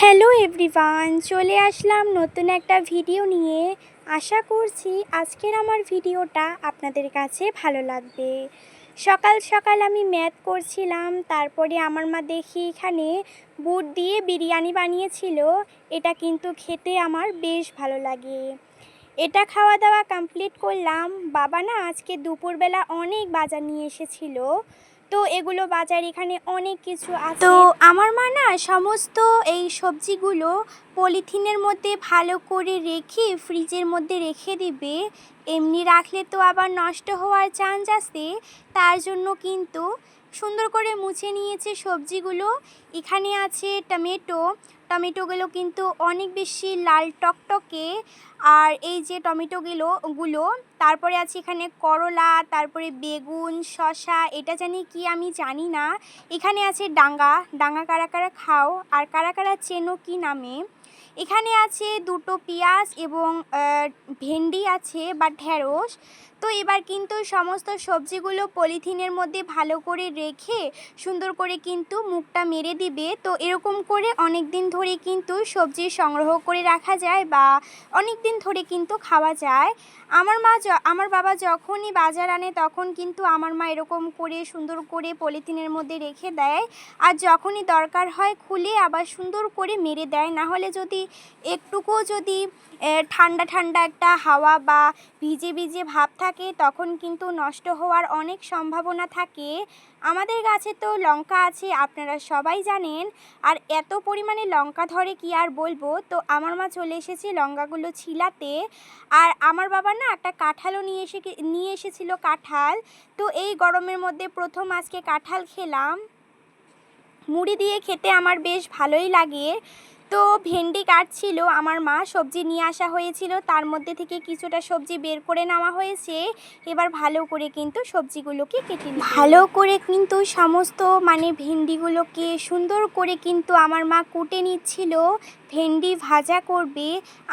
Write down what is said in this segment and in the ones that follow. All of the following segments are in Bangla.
হ্যালো এভরিওয়ান, চলে আসলাম নতুন একটা ভিডিও নিয়ে। আশা করছি আজকের আমার ভিডিওটা আপনাদের কাছে ভালো লাগবে। সকাল সকাল আমি ম্যাথ করছিলাম, তারপরে আমার মা দেখি এখানে বুট দিয়ে বিরিয়ানি বানিয়েছিল। এটা কিন্তু খেতে আমার বেশ ভালো লাগে। এটা খাওয়া দাওয়া কমপ্লিট করলাম। বাবা না আজকে দুপুরবেলা অনেক বাজার নিয়ে এসেছিল, তো এগুলো বাজার এখানে অনেক কিছু আছে। তো আমার মা না সমস্ত এই সবজিগুলো পলিথিনের মধ্যে ভালো করে রেখে ফ্রিজের মধ্যে রেখে দিবে। এমনি রাখলে তো আবার নষ্ট হওয়ার চান্স আছে, তার জন্য কিন্তু সুন্দর করে মুছে নিয়েছে সবজিগুলো। এখানে আছে টমেটোগুলো কিন্তু অনেক বেশি লাল টকটকে। আর এই যে টমেটোগুলো তারপরে আছে এখানে করলা, তারপরে বেগুন, শসা, এটা জানি কি আমি জানি না। এখানে আছে ডাঙ্গা কারা কারা খাও আর কারা কারা চেনো কি নামে। এখানে আছে দুটো পেঁয়াজ এবং ভেন্ডি আছে বা ঢেঁড়স। তো এবার কিন্তু সমস্ত সবজিগুলো পলিথিনের মধ্যে ভালো করে রেখে সুন্দর করে কিন্তু মুখটা মেরে দিবে। তো এরকম করে অনেক দিন ধরে কিন্তু সবজি সংগ্রহ করে রাখা যায় বা অনেক দিন ধরে কিন্তু খাওয়া যায়। আমার বাবা যখনই বাজার আনে তখন কিন্তু আমার মা এরকম করে সুন্দর করে পলিথিনের মধ্যে রেখে দেয়, আর যখনই দরকার হয় খুলে আবার সুন্দর করে মেরে দেয়। না হলে যদি একটুকুও যদি ঠান্ডা ঠান্ডা একটা হাওয়া বা ভিজে ভিজে ভাব থাকে তখন কিন্তু নষ্ট হওয়ার অনেক সম্ভাবনা থাকে। আমাদের গাছে তো লঙ্কা আছে, আপনারা সবাই জানেন, আর এত পরিমাণে লঙ্কা ধরে কি আর বলবো। তো আমার মা চলে এসেছে লঙ্কাগুলো ছিলাতে। আর আমার বাবা না একটা কাঁঠালও নিয়ে এসেছিল কাঁঠাল। তো এই গরমের মধ্যে প্রথম আজকে কাঁঠাল খেলাম। মুড়ি দিয়ে খেতে আমার বেশ ভালোই লাগে। তো ভেন্ডি কাটছিল আমার মা, সবজি নিয়ে আসা হয়েছিল, তার মধ্যে থেকে কিছুটা সবজি বের করে নেওয়া হয়েছে। এবার ভালো করে কিন্তু সবজিগুলোকে কেটে নিই, ভালো করে কিন্তু সমস্ত ভেন্ডিগুলোকে সুন্দর করে কিন্তু আমার মা কুটে নিচ্ছিল। ভেন্ডি ভাজা করবে।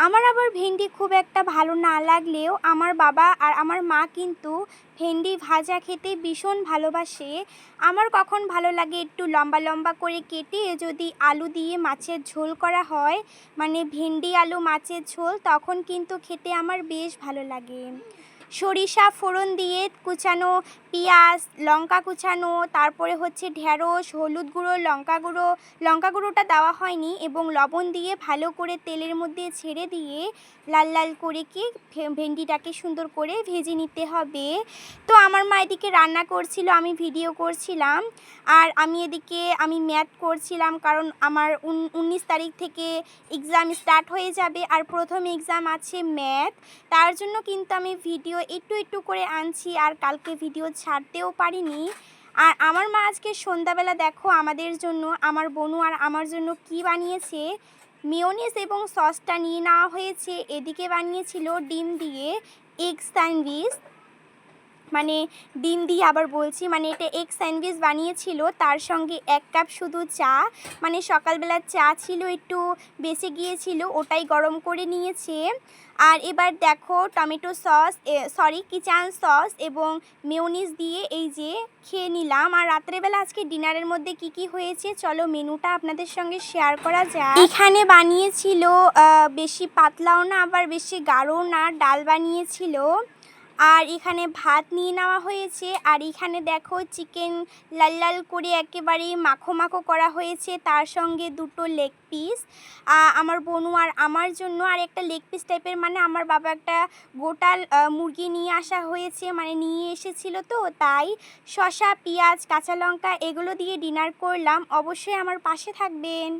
আমার আবার ভেন্ডি খুব একটা ভালো না লাগলেও আমার বাবা আর আমার মা কিন্তু ভেন্ডি ভাজা খেতে ভীষণ ভালোবাসে। আমার কখন ভালো লাগে একটু লম্বা লম্বা করে কেটে যদি আলু দিয়ে মাছের ঝোল করা হয়, ভেন্ডি আলু মাছের ঝোল, তখন কিন্তু খেতে আমার বেশ ভালো লাগে। সরিষা ফোড়ন দিয়ে কুচানো পেঁয়াজ, লঙ্কা কুচানো, তারপরে হচ্ছে ঢেঁড়স, হলুদ গুঁড়ো, লঙ্কা গুঁড়োটা দেওয়া হয়নি, এবং লবণ দিয়ে ভালো করে তেলের মধ্যে ছেড়ে দিয়ে লাল লাল করে ভেন্ডিটাকে সুন্দর করে ভেজে নিতে হবে। তো আমার মা এদিকে রান্না করছিল, আমি ভিডিও করছিলাম, আর আমি এদিকে ম্যাথ করছিলাম, কারণ আমার 19 তারিখ থেকে এক্সাম স্টার্ট হয়ে যাবে, আর প্রথম এক্সাম আছে ম্যাথ। তার জন্য কিন্তু আমি ভিডিও একটু একটু করে আনছি, আর কালকে ভিডিও ছাড়তেও পারিনি। আর আমার মা আজকে সন্ধ্যাবেলা দেখো আমাদের জন্য, আমার বোনু আর আমার জন্য কি বানিয়েছে। মেয়োনিজ এবং সসটা নিয়ে নেওয়া হয়েছে। এদিকে বানিয়েছিল ডিম দিয়ে এগ স্যান্ডউইচ, ডিম দিয়ে আবার বলছি, এটা এগ স্যান্ডউইচ বানিয়েছিল। তার সঙ্গে 1 কাপ শুধু চা, সকালবেলার চা ছিল একটু বেঁচে গিয়েছিল, ওটাই গরম করে নিয়েছে। আর এবার দেখো টমেটো সস, কিচান সস এবং মেয়োনিজ দিয়ে এই যে খেয়ে নিলাম। আর রাত্রেবেলা আজকে ডিনারের মধ্যে কি কি হয়েছে চলো মেনুটা আপনাদের সঙ্গে শেয়ার করা যায়। এখানে বানিয়েছিল বেশি পাতলাও না আবার বেশি গাঢ়ও না, ডাল বানিয়েছিল। আর এখানে ভাত নিয়ে নেওয়া হয়েছে। আর এখানে দেখো চিকেন লাল লাল করে একেবারে মাখো মাখো করা হয়েছে, তার সঙ্গে দুটো লেগ পিস আমার বোনু আর আমার জন্য, আর একটা লেগ পিস টাইপের, আমার বাবা একটা গোটা মুরগি নিয়ে আসা হয়েছে, নিয়ে এসেছিল, তো তাই শসা, পেঁয়াজ, কাঁচা লঙ্কা এগুলো দিয়ে ডিনার করলাম। অবশ্যই আমার পাশে থাকবেন।